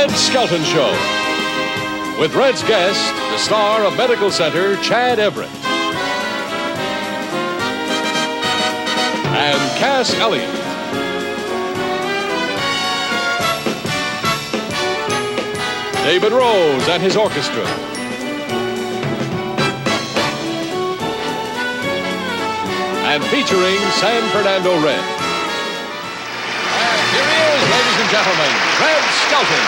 Red Skelton Show. With Red's guest, the star of Medical Center, Chad Everett. And Cass Elliot. David Rose and his orchestra. And featuring San Fernando Red. And here he is, ladies and gentlemen, Red Skelton.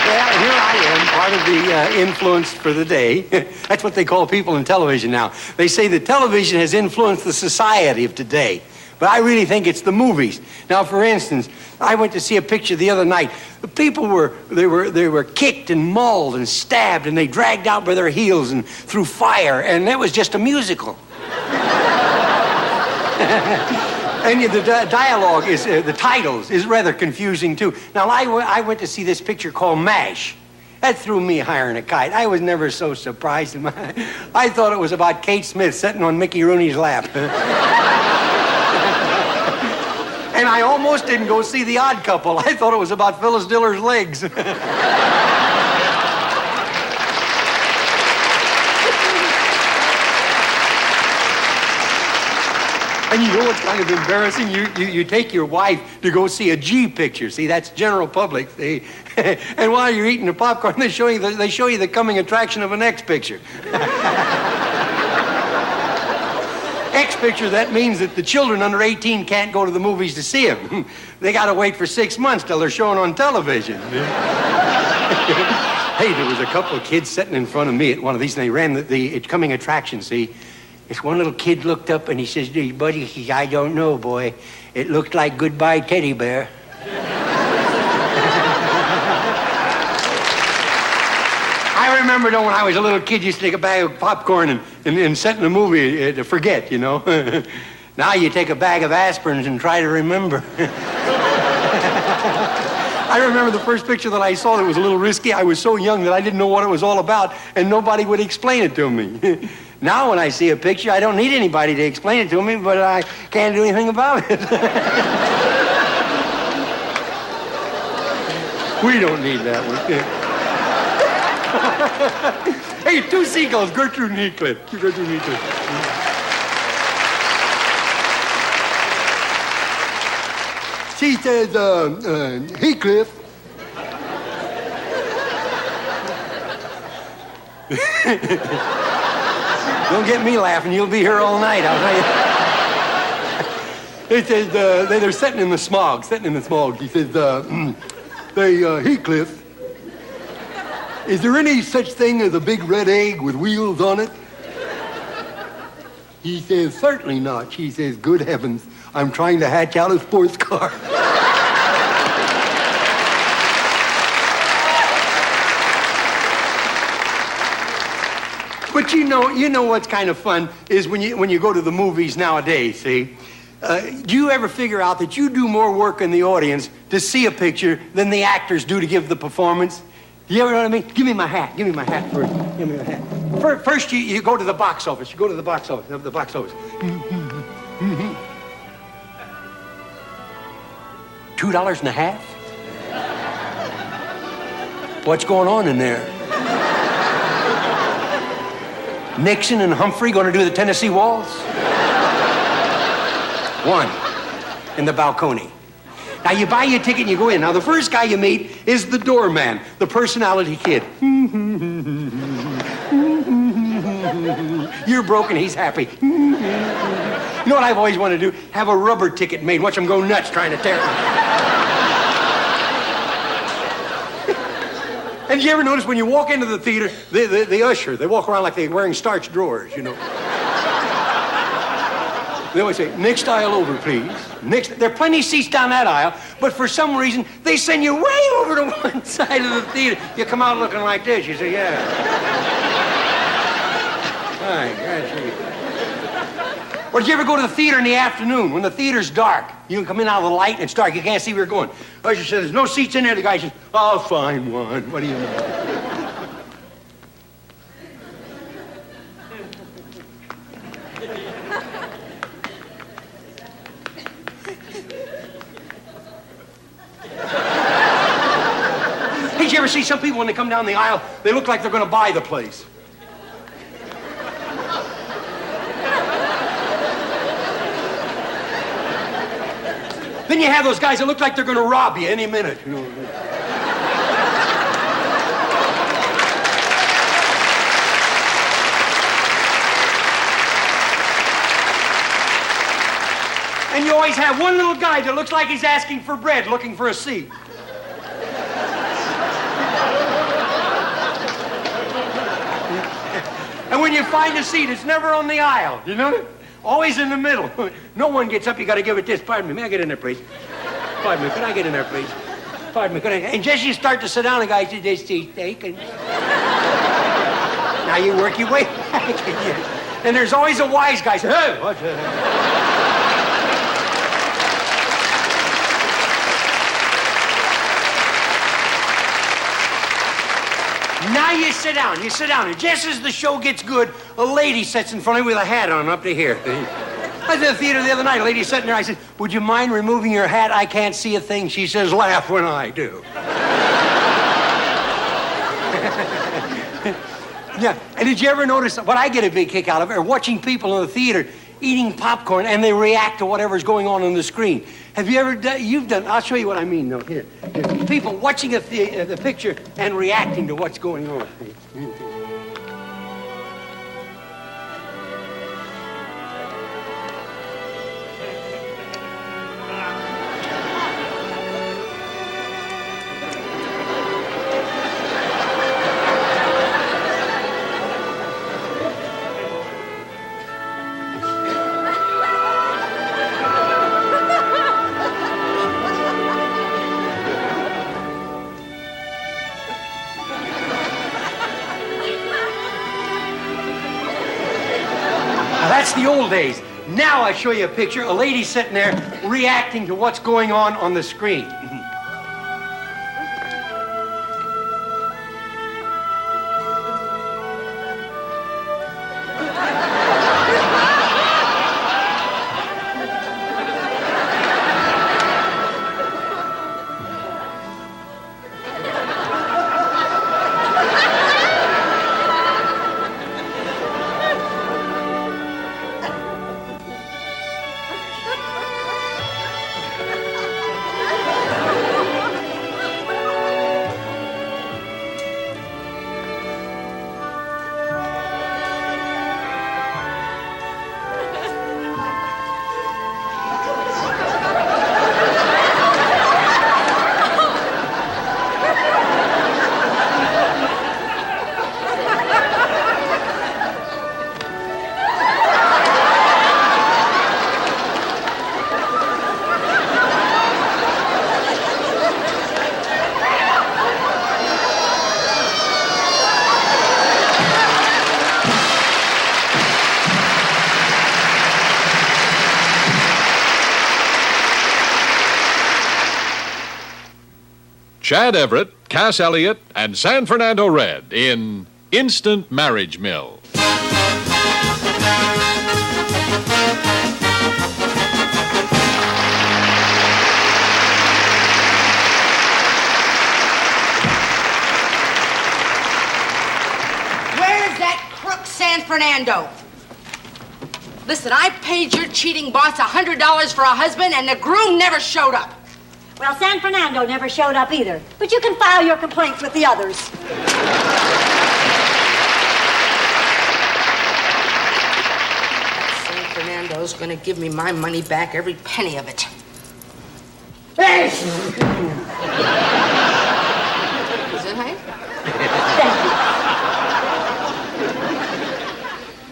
Well, here I am, part of the influence for the day. That's what they call people in television now. They say that television has influenced the society of today. But I really think it's the movies. Now, for instance, I went to see a picture the other night. The people were kicked and mauled and stabbed, and they dragged out by their heels and through fire, and that was just a musical. And the dialogue is, the titles is rather confusing, too. Now, I went to see this picture called MASH. That threw me higher than a kite. I was never so surprised. I thought it was about Kate Smith sitting on Mickey Rooney's lap. And I almost didn't go see The Odd Couple. I thought it was about Phyllis Diller's legs. And you know what's kind of embarrassing? You take your wife to go see a G picture. See, that's general public. See? And while you're eating the popcorn, they show you the coming attraction of an X picture. X picture, that means that the children under 18 can't go to the movies to see them. They got to wait for 6 months till they're shown on television. Hey, there was a couple of kids sitting in front of me at one of these, and they ran the coming attraction, see? This one little kid looked up, and he says, buddy, he says, I don't know, boy. It looked like Goodbye Teddy Bear. I remember, when I was a little kid, used to take a bag of popcorn and sit in a movie to forget, you know. Now you take a bag of aspirins and try to remember. I remember the first picture that I saw that was a little risky. I was so young that I didn't know what it was all about, and nobody would explain it to me. Now when I see a picture, I don't need anybody to explain it to me, but I can't do anything about it. We don't need that one. Hey, two seagulls, Gertrude and Heathcliff. Gertrude and Heathcliff. She says, Heathcliff. Don't get me laughing. You'll be here all night, I'll tell you. It says, they're sitting in the smog. He says, Heathcliff, is there any such thing as a big red egg with wheels on it? He says, certainly not. She says, good heavens, I'm trying to hatch out a sports car. But you know what's kind of fun is when you go to the movies nowadays, see? Do you ever figure out that you do more work in the audience to see a picture than the actors do to give the performance? You ever know what I mean? Give me my hat first. Give me my hat. First, you go to the box office. $2 and a half? What's going on in there? Nixon and Humphrey going to do the Tennessee Waltz? One in the balcony. Now, you buy your ticket and you go in. Now, the first guy you meet is the doorman, the personality kid. You're broken, he's happy. You know what I've always wanted to do? Have a rubber ticket made. Watch them go nuts trying to tear it. And you ever notice when you walk into the theater, the usher, they walk around like they're wearing starch drawers, you know. They always say, next aisle over, please. There are plenty of seats down that aisle, but for some reason, they send you way over to one side of the theater. You come out looking like this. You say, yeah. My gosh. Or did you ever go to the theater in the afternoon when the theater's dark? You can come in out of the light and it's dark. You can't see where you're going. Usher says, there's no seats in there. The guy says, I'll find one. What do you know? ever see some people when they come down the aisle, they look like they're going to buy the place? Then you have those guys that look like they're going to rob you any minute. You know? And you always have one little guy that looks like he's asking for bread, looking for a seat. And when you find a seat, it's never on the aisle, you know? Always in the middle. No one gets up, you got to give it this. Pardon me, may I get in there, please? Pardon me, could I get in there, please? Pardon me, could I? And just you start to sit down, the guy says, this seat's taken. Now you work your way back again. And there's always a wise guy saying, hey, what's that? Now you sit down, and just as the show gets good, a lady sits in front of me with a hat on up to here. I was at the theater the other night, a lady sitting there, I said, would you mind removing your hat? I can't see a thing. She says, laugh when I do. Yeah, and did you ever notice, what I get a big kick out of are watching people in the theater eating popcorn and they react to whatever's going on the screen. Have you ever done, you've done, I'll show you what I mean, though, here. People watching the picture and reacting to what's going on. That's the old days. Now I show you a picture, a lady sitting there reacting to what's going on the screen. Chad Everett, Cass Elliot, and San Fernando Red in Instant Marriage Mill. Where's that crook San Fernando? Listen, I paid your cheating boss $100 for a husband, and the groom never showed up. Well, San Fernando never showed up either. But you can file your complaints with the others. San Fernando's gonna give me my money back, every penny of it. Hey! Is it, hey? Thank you.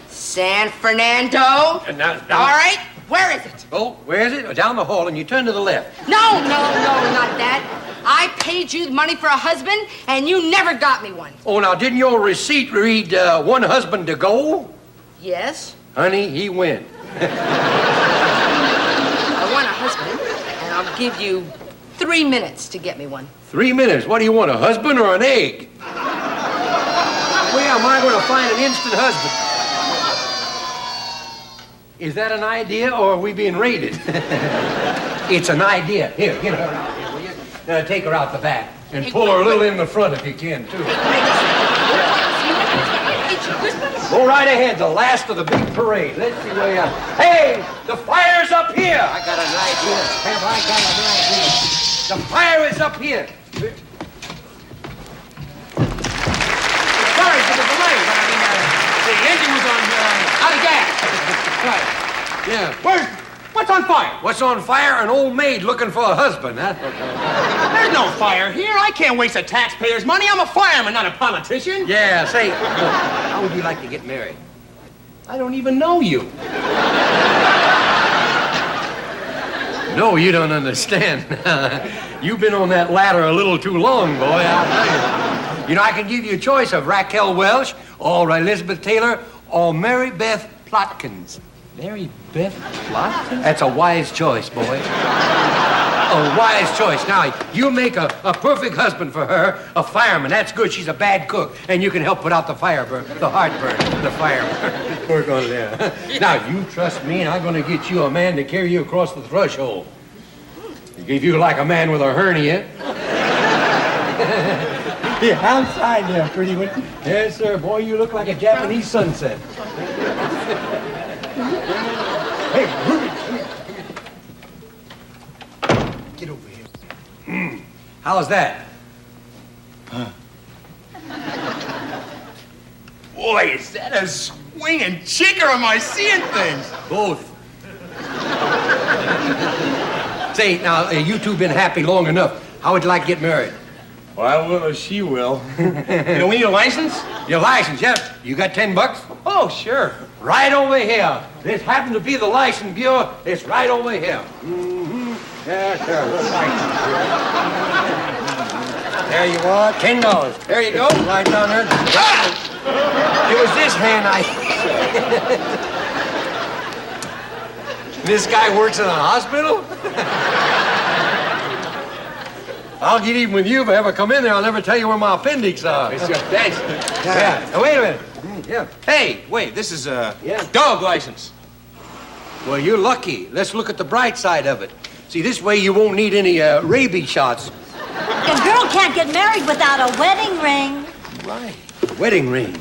San Fernando? Now, All right, where is it? Oh, where is it? Down the hall, and you turn to the left. No, not that. I paid you money for a husband, and you never got me one. Oh, now, didn't your receipt read one husband to go? Yes? Honey, he went. I want a husband, and I'll give you 3 minutes to get me one. 3 minutes? What do you want, a husband or an egg? Where am I going to find an instant husband? Is that an idea, or are we being raided? It's an idea. Here, get her out here, will you? Take her out the back. And pull her a little in the front if you can, too. Go right ahead, the last of the big parade. Let's see where you are. Hey, the fire's up here. I got an idea. Have I got an idea? The fire is up here. Sorry for the delay, but I mean, the engine was on out of gas. Right. Yeah. What's on fire? What's on fire? An old maid looking for a husband, huh? There's no fire here. I can't waste the taxpayers' money. I'm a fireman, not a politician. Yeah, say, how would you like to get married? I don't even know you. No, you don't understand. You've been on that ladder a little too long, boy, I'll tell you. You know, I can give you a choice of Raquel Welch, or Elizabeth Taylor, or Mary Beth Plotkins. Mary Beth Plotkins? That's a wise choice, boy. A wise choice. Now, you make a perfect husband for her, a fireman. That's good. She's a bad cook, and you can help put out the heartburn, the fire burn. Work on it there. Now, you trust me, and I'm going to get you a man to carry you across the threshold. Give you like a man with a hernia. Yeah, outside there, pretty one. Yes, sir. Boy, you look like a Japanese sunset. Hey, Ruby. Get over here. How's that? Boy, is that a swinging chick, or am I seeing things? Both. Say, now, you two been happy long enough. How would you like to get married? Well, I will or she will. You know, we need a license? Your license, yep. You got $10? Oh, sure. Right over here. This happens to be the license bureau. It's right over here. Mm-hmm. Yeah, sure. There you are. $10. There you go. Right down there. Ah! It was this hand This guy works in a hospital? I'll get even with you if I ever come in there. I'll never tell you where my appendix are. It's your thanks. Yeah. Now, wait a minute. Yeah. Hey, wait, this is a Yeah. dog license. Well, you're lucky. Let's look at the bright side of it. See, this way you won't need any rabies shots. A girl can't get married without a wedding ring. Right. Wedding ring.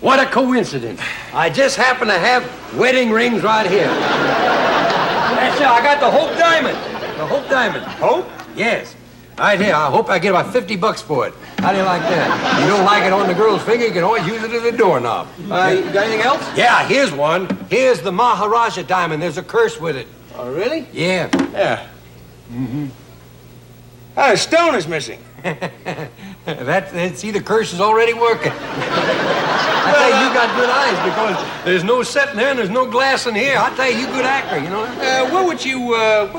What a coincidence. I just happen to have wedding rings right here. That's it. I got the Hope Diamond. The Hope Diamond. Hope? Yes. Right here. I hope I get about $50 for it. How do you like that? You don't like it on the girl's finger, you can always use it as a doorknob. You got anything else? Yeah, here's one. Here's the Maharaja diamond. There's a curse with it. Oh, really? Yeah. Yeah. Mm-hmm. A stone is missing. See, the curse is already working. I tell you got good eyes because there's no setting there and there's no glass in here. I tell you good actor, you know. What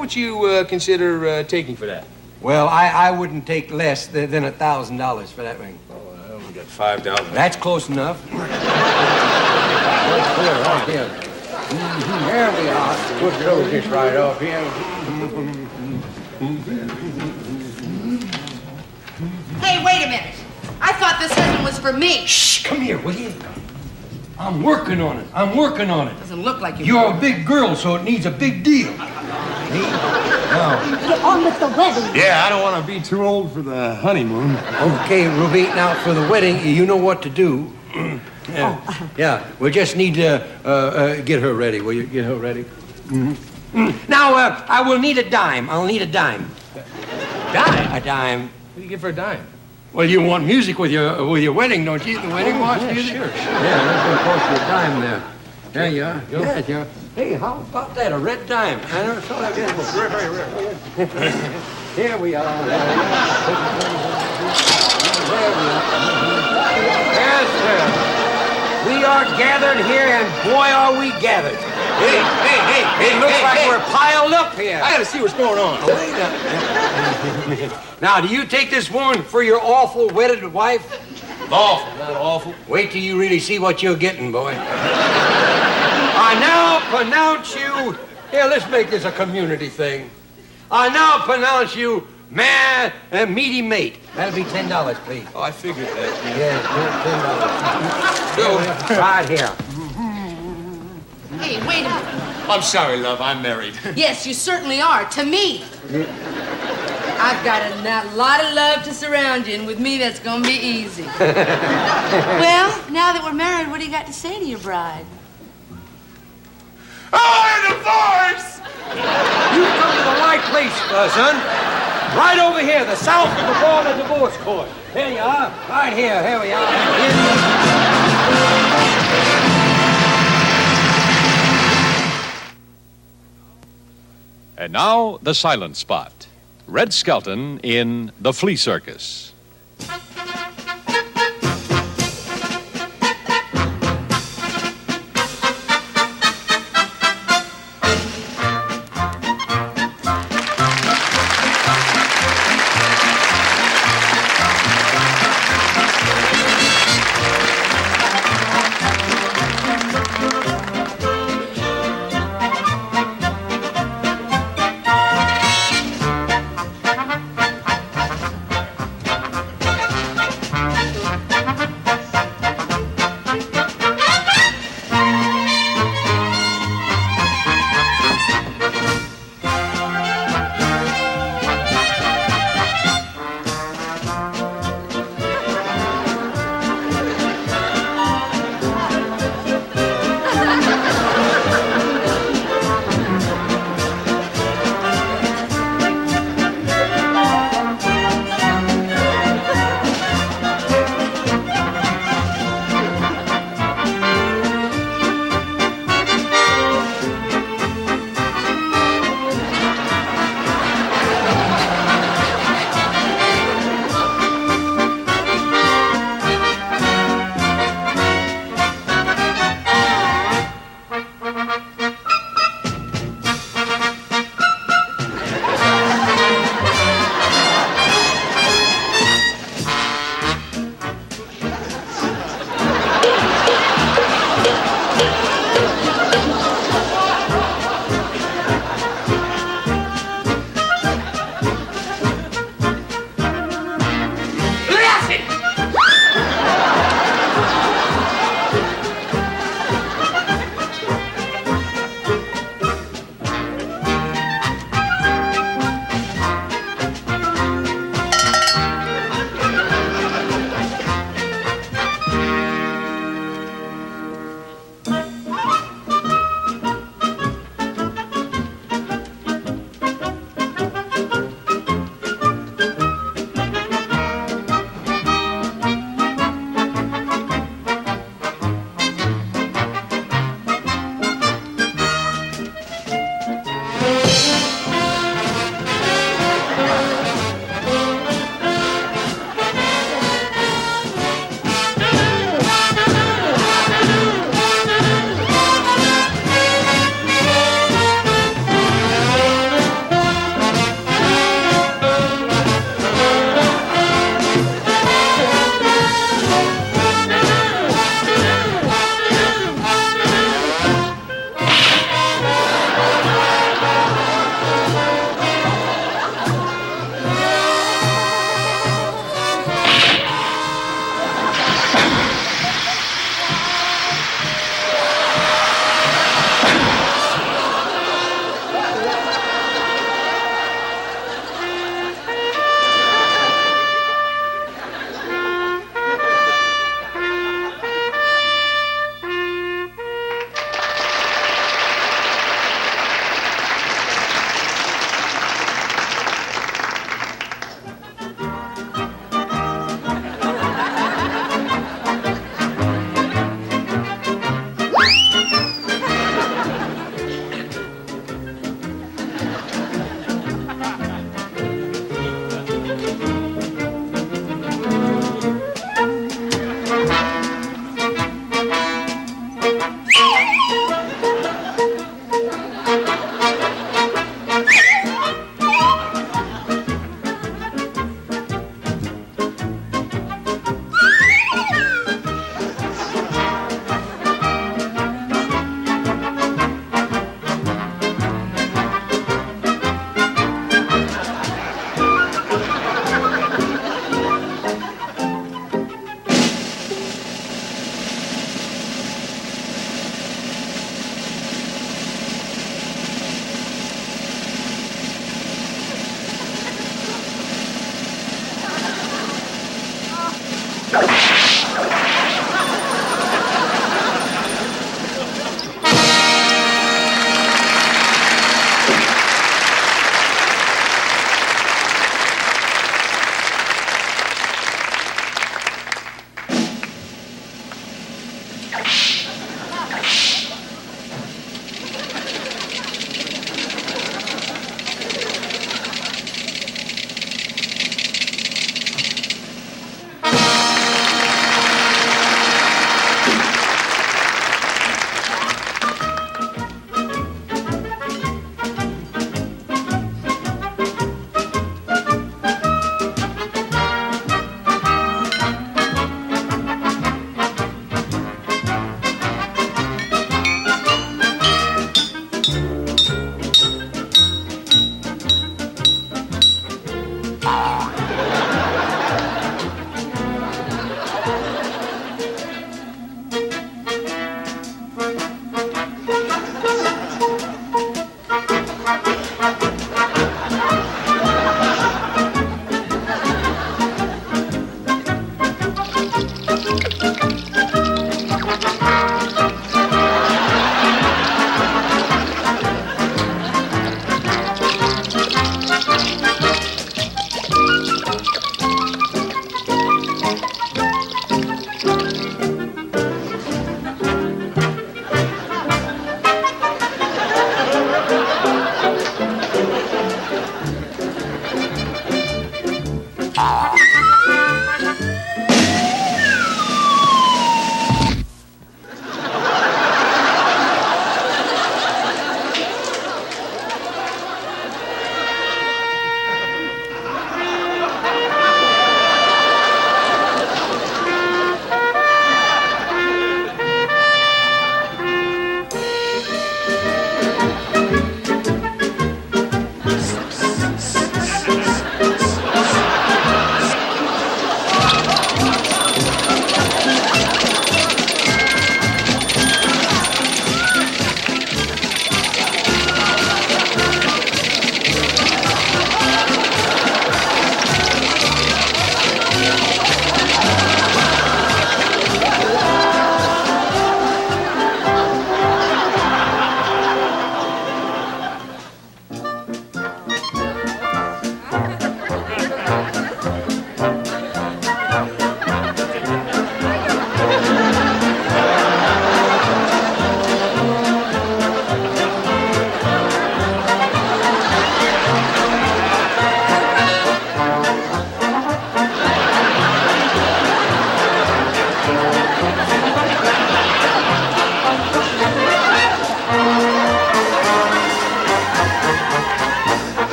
would you consider taking for that? Well, I wouldn't take less than $1,000 for that ring. Oh, I only got $5. That's close enough. Right here. Mm-hmm. There we are. We'll close this right off here. Hey, wait a minute. I thought this husband was for me. Shh, come here, will you? I'm working on it. Doesn't look like you. You're a big girl, so it needs a big deal. Now, Get on with the wedding. Yeah, I don't want to be too old for the honeymoon. okay, Ruby, now for the wedding, you know what to do. Yeah, we just need to get her ready. Will you get her ready? Mm-hmm. Now, I will need a dime. I'll need a dime. Dime? A dime. What do you give for a dime? Well, you want music with your wedding, don't you? The wedding march music? Sure. Yeah, that's going to cost you a dime there. There you are. Yeah, yeah. Hey, how about that? A red dime. I never saw that before. Here we are. There we are. Yes, sir. We are gathered here, and boy, are we gathered. Hey. It looks like we're piled up here. I gotta see what's going on. Now, do you take this woman for your awful wedded wife? Awful, not awful. Wait till you really see what you're getting, boy. I now pronounce you... Here, let's make this a community thing. I now pronounce you meaty mate. That'll be $10, please. Oh, I figured that. Yeah, $10. Right here. Hey, wait a minute. I'm sorry, love. I'm married. Yes, you certainly are. To me. I've got a lot of love to surround you, and with me, that's gonna be easy. Well, now that we're married, what do you got to say to your bride? I want a divorce! You've come to the right place, son. Right over here, the south of the border divorce court. Here you are. Right here. Here we are. And now, the silent spot. Red Skelton in The Flea Circus.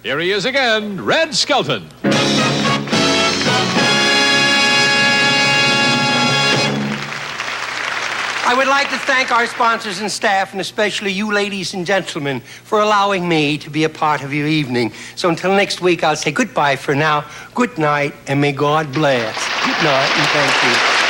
Here he is again, Red Skelton. I would like to thank our sponsors and staff, and especially you ladies and gentlemen, for allowing me to be a part of your evening. So until next week, I'll say goodbye for now, good night, and may God bless. Good night, and thank you.